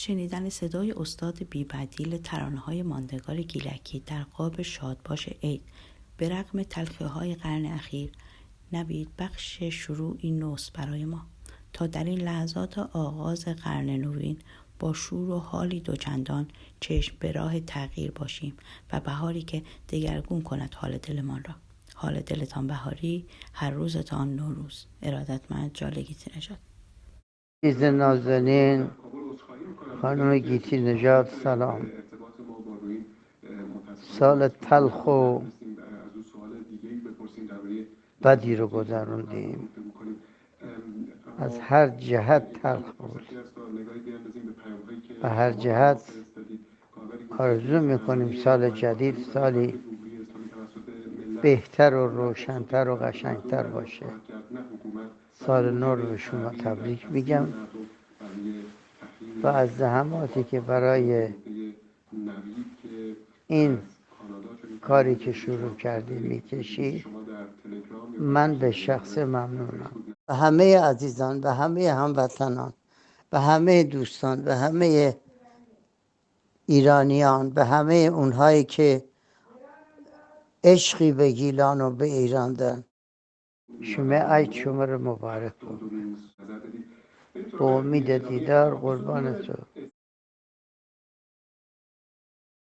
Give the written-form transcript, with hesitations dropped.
شنیدن صدای استاد بی‌بدیل ترانه‌های ماندگار گیلکی در قاب شادباش عید به رغم تلخی‌های قرن اخیر نوید بخش شروعی نوست برای ما تا در این لحظات آغاز قرن نوین با شور و حالی دوچندان چشم به راه تغییر باشیم و بهاری که دگرگون کند حال دلمان را. حال دلتان بهاری، هر روزتان نوروز. ارادتمند جاله گیتی نژاد. عزیز نازنین خانم گیتی نژاد سلام. سال تلخ و بدی رو گذروندیم، از هر جهت تلخ بود. و هر جهت آرزو میکنیم سال جدید سالی بهتر و روشن‌تر و قشنگتر باشه. سال نو رو به شما تبریک میگم و از زحماتی که برای این کاری که شروع کردی میکشید من به شخص ممنونم. و همه عزیزان و همه هموطنان و همه دوستان و همه ایرانیان و همه اونهایی که عشقی به گیلان و به ایران دارن، شما عید شما رو مبارک کن. به امید دیدار قربان تو.